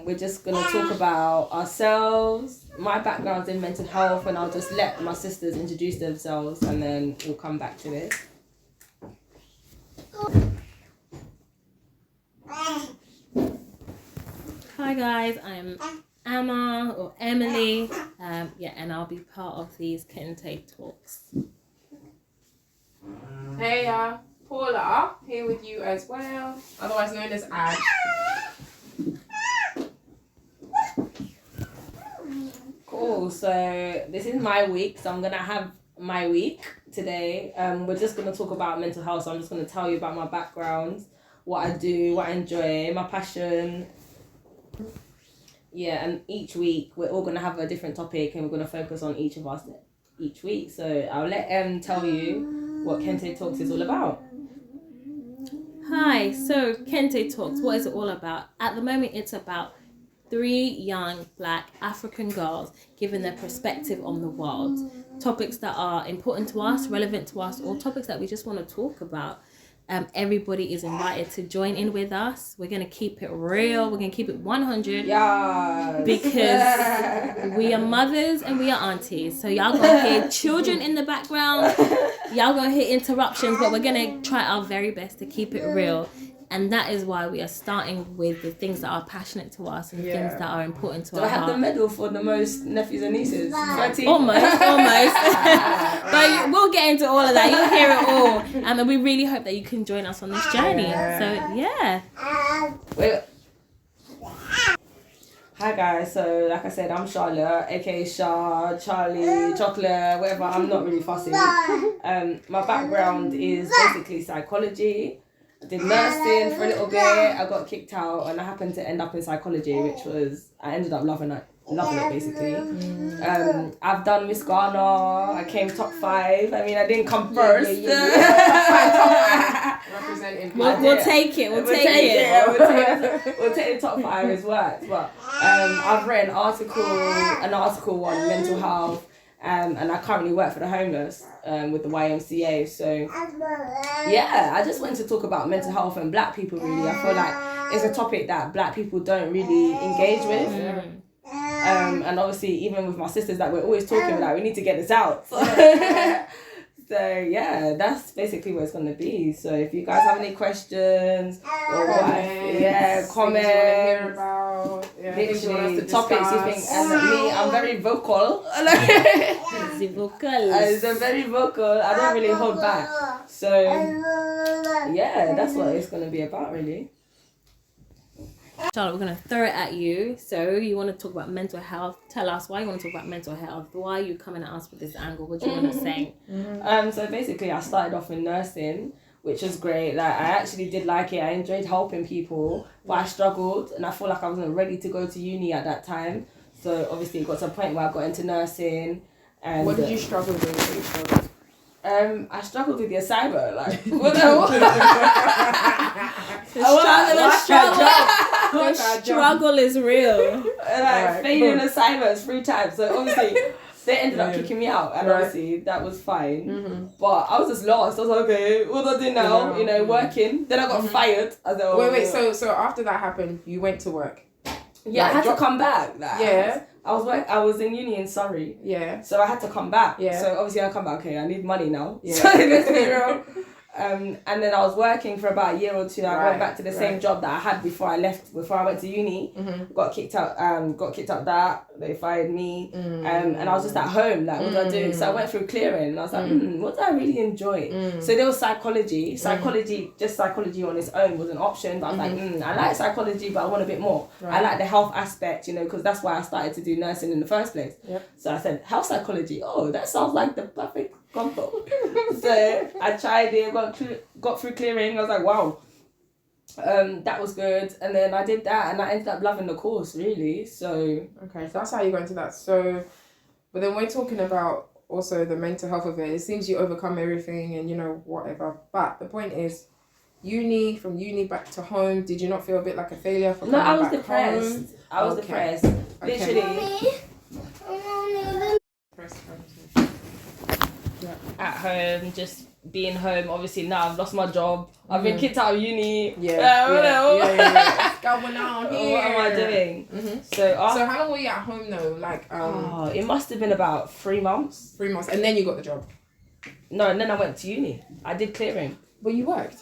We're just going to talk about ourselves, my background's in mental health, and I'll just let my sisters introduce themselves and then we'll come back to this. Hi guys, I'm Emma or Emily, and I'll be part of these Kente Talks. Hey, Paula, here with you as well, otherwise known as Ash. Cool, so this is my week, so I'm going to have my week today. We're just going to talk about mental health, so I'm just going to tell you about my background, what I do, what I enjoy, my passion. Yeah, and each week we're all going to have a different topic and we're going to focus on each of us each week. So I'll let Em tell you what Kente Talks is all about. Hi, so Kente Talks, what is it all about? At the moment, it's about 3 young Black African girls giving their perspective on the world. Topics that are important to us, relevant to us, or topics that we just want to talk about. Everybody is invited to join in with us. We're going to keep it real. We're going to keep it 100. Yes. Because we are mothers and we are aunties. So y'all going to hear children in the background. Y'all going to hear interruptions. But we're going to try our very best to keep it real. And that is why we are starting with the things that are passionate to us and things that are important to us. Do I have the medal for the most nephews and nieces? 13? Almost. But we'll get into all of that. You'll hear it all. And we really hope that you can join us on this journey. So, yeah. Hi guys, so like I said, I'm Charlotte, aka Char, Charlie, Chocolate, whatever. I'm not really fussy. My background is basically psychology. I did nursing for a little bit. I got kicked out and I happened to end up in psychology, which was, I ended up loving it basically. I've done Miss Ghana. I came top 5. I mean, I didn't come first. Representing. We'll take it. We'll take the top 5 as worked. But I've read an article on mental health. And I currently work for the homeless with the YMCA. So, yeah, I just wanted to talk about mental health and Black people, really. I feel like it's a topic that Black people don't really engage with. And obviously, even with my sisters, that we're always talking about, we need to get this out. So, yeah, that's basically what it's going to be. So, if you guys have any questions or comments, literally topics you think, and me, I'm very vocal. I'm very vocal. I don't really hold back. So, yeah, that's what it's going to be about, really. Charlotte, we're going to throw it at you. So you want to talk about mental health. Tell us why you want to talk about mental health. Why are you coming at us with this angle? What do you want to say? So basically, I started off in nursing, which was great. Like, I actually did like it. I enjoyed helping people, but I struggled and I feel like I wasn't ready to go to uni at that time. So obviously it got to a point where I got into nursing. And what did you struggle with? I struggled with the assignment. Like, the struggle is real. Like, failing assignments 3 times. So obviously they ended up kicking me out, and obviously that was fine. But I was just lost. I was like, okay, what do I do now? You know, working. Then I got fired. I was like, wait. So after that happened, you went to work. Yeah, like, I had to come back. Like, Yeah. I was in uni in Surrey. Yeah. So I had to come back. Yeah. So obviously I come back, okay, I need money now. Yeah. So let's be real. And then I was working for about a year or 2. I went back to the same job that I had before I went to uni. Got kicked out that. They fired me. And I was just at home, like, what do I do? So I went through clearing and I was like, what do I really enjoy? So there was psychology. Just psychology on its own was an option. But I was like, I like psychology, but I want a bit more. I like the health aspect, you know, because that's why I started to do nursing in the first place. Yep. So I said, health psychology. Oh, that sounds like the perfect combo. So I tried it, got through clearing. I was like, wow, that was good. And then I did that and I ended up loving the course, really. So okay, so that's how you got into that. So, but then we're talking about also the mental health of it. It seems you overcome everything and, you know, whatever. But the point is, from uni back to home, did you not feel a bit like a failure for coming back home? No, I was depressed. I was depressed. Literally. At home, just being home. Obviously now I've lost my job. I've been kicked out of uni. Yeah. What's going on here? What am I doing? So how long were you at home though? Like it must have been about 3 months. 3 months, and then you got the job. No, and then I went to uni. I did clearing. But you worked.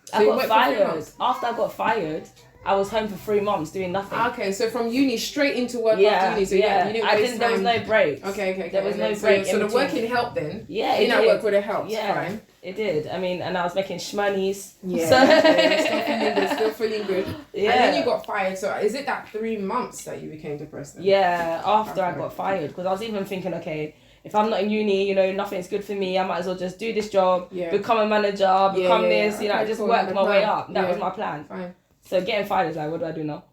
So I got fired. After I got fired, I was home for 3 months doing nothing. Okay, so from uni straight into work after uni. So you didn't there was no break. Okay. There was no break. So the working helped then. Yeah, it did. Work would have helped. Yeah, fine. It did. I mean, and I was making shmonies. Yeah. So still feeling good. Yeah. And then you got fired. So is it that 3 months that you became depressed then? Yeah, after I got fired, because I was even thinking, okay, if I'm not in uni, nothing's good for me, I might as well just do this job, become a manager, become this, just work my way up. That was my plan. Fine. So getting fired is like, what do I do now?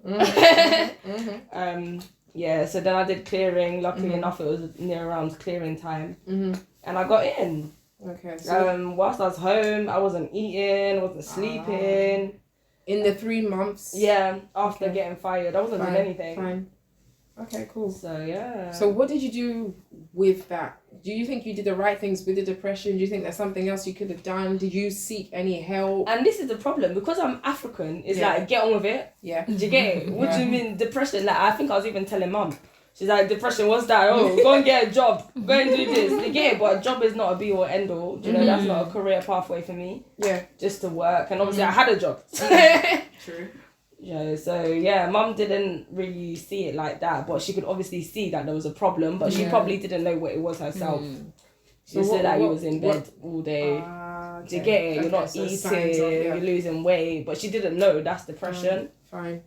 So then I did clearing. Luckily enough, it was near around clearing time, and I got in. Okay. So whilst I was home, I wasn't eating, wasn't sleeping. In the 3 months. Yeah, after getting fired, I wasn't doing anything. Fine. Okay, cool. So yeah. So what did you do with that? Do you think you did the right things with the depression? Do you think there's something else you could have done? Did you seek any help? And this is the problem, because I'm African, it's like, get on with it. Yeah. Do you get it? What do you mean depression? Like, I think I was even telling mum. She's like, depression, what's that? Oh, go and get a job. Go and do this. You get it? But a job is not a be or end all. Do you know, that's not a career pathway for me. Yeah. Just to work. And obviously I had a job. True. Yeah, so yeah, mum didn't really see it like that, but she could obviously see that there was a problem, but she probably didn't know what it was herself. She said that you was in bed all day. Okay. Do you get it? You're not so eating, you're losing weight, but she didn't know that's depression. Fine.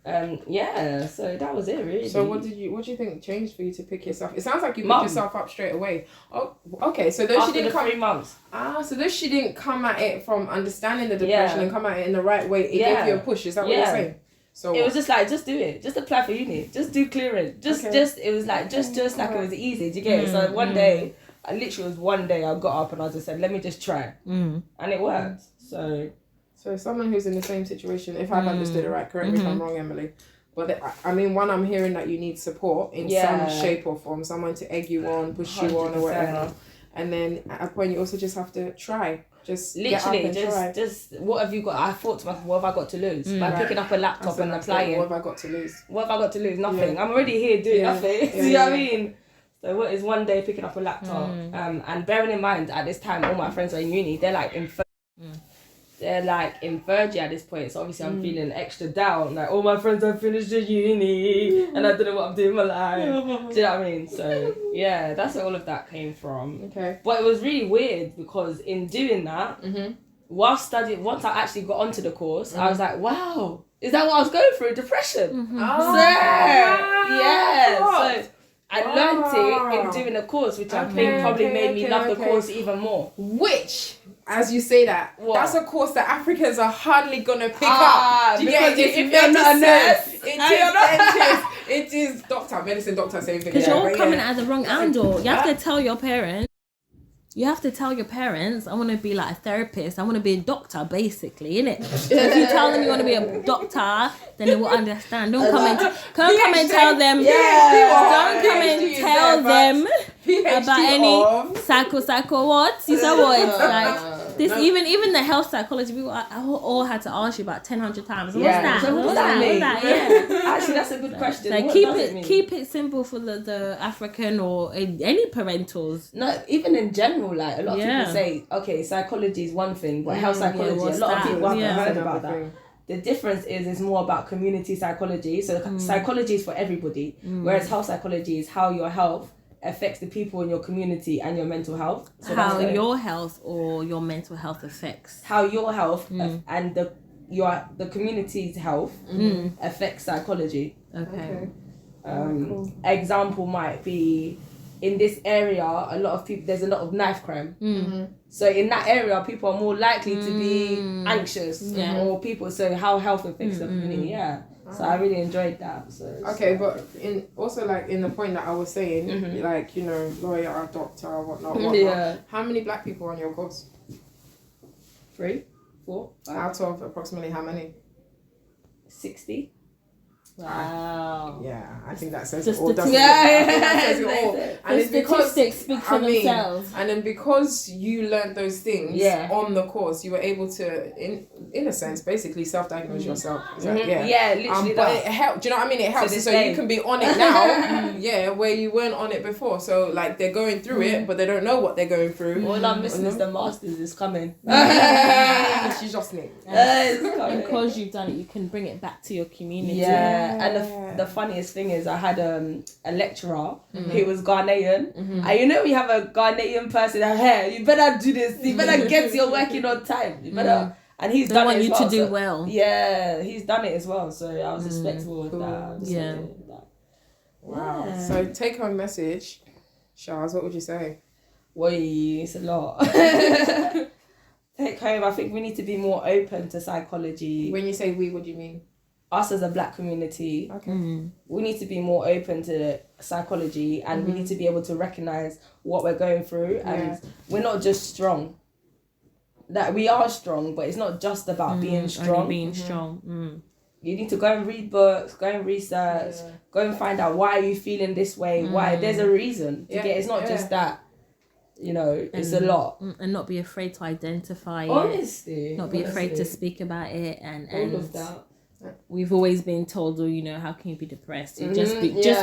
So that was it really. So what do you think changed for you to pick yourself? It sounds like you picked yourself up straight away. Oh, okay. So though after she didn't 3 months. So though she didn't come at it from understanding the depression and come at it in the right way, it gave you a push. Is that what you're saying? So it was just like, just do it. Just apply for uni. Just do clearing. It was like just like it was easy. Do you get it? So one day, I literally was one day I got up and I just said, let me just try, and it worked. So someone who's in the same situation, if I've understood it right, correct me if I'm wrong, Emily. But I'm hearing that you need support in some shape or form, someone to egg you on, push you on, or whatever. And then at a point, you also just have to try. Just literally, just what have you got? I thought to myself, what have I got to lose by picking up a laptop and applying? What have I got to lose? What have I got to lose? Nothing. I'm already here doing nothing. Do you know what I mean? So what is one day picking up a laptop? And bearing in mind at this time, all my friends are in uni. They're like in third year at this point, so obviously I'm feeling extra down. Like, all my friends have finished the uni and I don't know what I'm doing with my life. Do you know what I mean? So yeah, that's where all of that came from. Okay. But it was really weird because in doing that, once I actually got onto the course, I was like, wow, is that what I was going through? Depression. So I learned it in doing the course, which I think probably made me love the course even more. Which, as you say that, that's a course that Africans are hardly gonna pick up. Do you get it? If you're not a nurse, it is medicine doctor, same thing. Because you're coming at the wrong angle. You have to tell your parents. I want to be like a therapist. I want to be a doctor, basically, innit? So if you tell them you want to be a doctor, then they will understand. Don't come and tell them. Don't come and tell them about any psycho what? You know what? It's like this. Even the health psychology people, I all had to ask you about 100 times. What's that? So What's that? Yeah. Actually, that's a good question. So keep it simple for the African or any parentals. No, even in general, like a lot of people say, okay, psychology is one thing, but health psychology, a lot of people haven't heard about that. The difference is it's more about community psychology. So psychology is for everybody, whereas health psychology is how your health affects the people in your community and your mental health. So how your health or your mental health affects. How your health and the community's health affects psychology. Okay. Cool. Example might be, in this area, there's a lot of knife crime. So in that area, people are more likely to be anxious or people. So how health affects the community, So I really enjoyed that. So okay, but in the point that I was saying, like, lawyer, doctor, whatnot. How many black people are on your course? 3, 4, 5. Out of approximately how many? 60. Wow. Yeah, I think that says Just it all, doesn't it? statistics. I think that says it all. And The it's because, statistics speak for themselves. and then because you learned those things on the course, you were able to, in a sense, basically self-diagnose yourself. Yeah, literally. But it helped. Do you know what I mean? It helps. So you can be on it now, where you weren't on it before. So like they're going through it, but they don't know what they're going through. All I'm missing is the masters is coming. She's just me. Because you've done it, you can bring it back to your community. Yeah, and the funniest thing is I had a lecturer who was Ghanaian, and you know we have a Ghanaian person that, hey, you better do this, you better get your working on time, you better, and he's done it as well. They want you to do well. Yeah, he's done it as well, so I was respectful with that. Yeah. Wow. Yeah. So take home message, Shaz, what would you say? Well, it's a lot. Take home, I think we need to be more open to psychology. When you say we, what do you mean? Us as a black community, we need to be more open to psychology, and we need to be able to recognize what we're going through, and we're not just strong. That we are strong, but it's not just about being strong. You need to go and read books, go and research, go and find out why are you feeling this way. Why there's a reason to get. It's not just that. You know, it's a lot. And not be afraid to identify it. Not be afraid to speak about it. And all of that. We've always been told, how can you be depressed? You just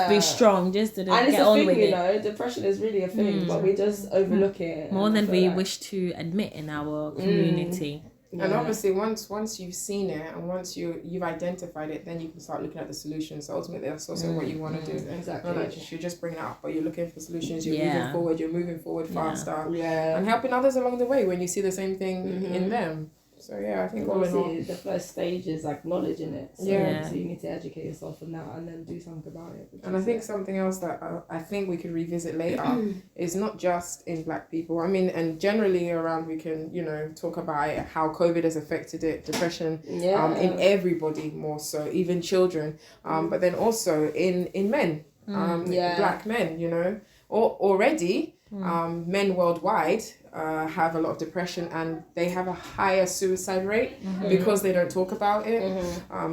be strong. Just to and get on with it. You know, depression is really a thing, but we just overlook it. More than we wish to admit in our community. Yeah. And obviously, once you've seen it and once you've identified it, then you can start looking at the solutions. So ultimately, that's also what you want to do. Exactly. Not like you're just bringing it up, but you're looking for solutions. You're moving forward faster. And helping others along the way when you see the same thing in them. So I think all in all, the first stage is acknowledging it. So, so you need to educate yourself on that and then do something about it. And I think something else that I think we could revisit later is not just in black people. I mean, and generally around we can, talk about it, how COVID has affected it, depression, in everybody more so, even children. But then also in men, black men, already men worldwide have a lot of depression, and they have a higher suicide rate because they don't talk about it.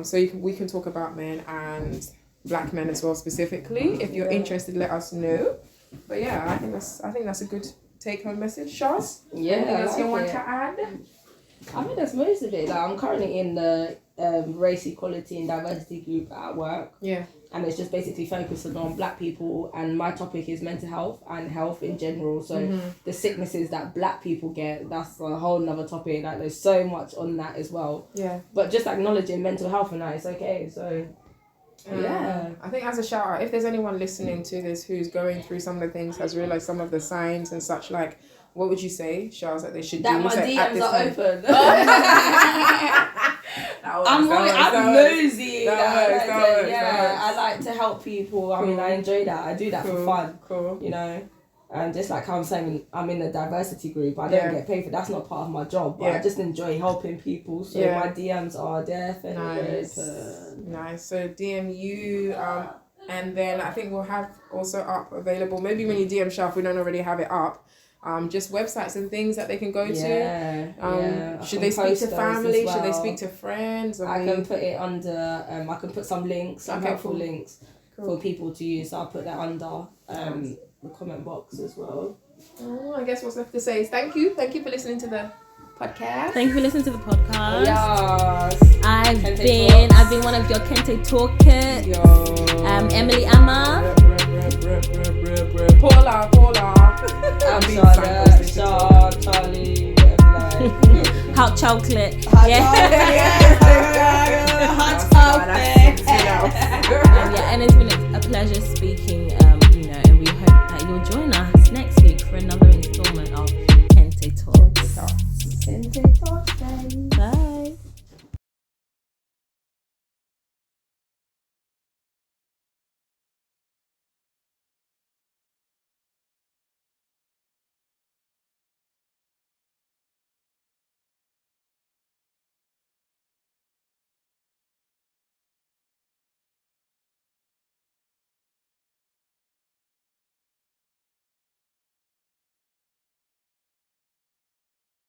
So we can talk about men and black men as well specifically. If you're interested, let us know. But I think that's a good take home message, Shaz. Anything else you want to add? I mean, that's most of it. I'm currently in the race equality and diversity group at work. And it's just basically focusing on black people, and my topic is mental health and health in general. So the sicknesses that black people get, that's a whole nother topic. There's so much on that as well. But just acknowledging mental health and that, it's okay. So I think as a shout out, if there's anyone listening to this who's going through some of the things, has realised some of the signs and such, what would you say, Charles, that they should do? That my DMs are open. I'm nosy. I like to help people. I mean, I enjoy that. I do that for fun. And just like how I'm saying, I'm in a diversity group. I don't get paid for that's not part of my job. But I just enjoy helping people. So my DMs are definitely open. Nice. So DM you, and then I think we'll have also up available. Maybe when you DM Shaf, we don't already have it up. Just websites and things that they can go to. Should they speak to family? Should they speak to friends? I can put it under. I can put some links, some helpful links for people to use. So I'll put that under the comment box as well. I guess what's left to say is thank you for listening to the podcast. Thank you for listening to the podcast. Yes. I've been one of your Kente Talkers. Emily Amma. Paula. I'm Charlie. Hot chocolate. Hot chocolate.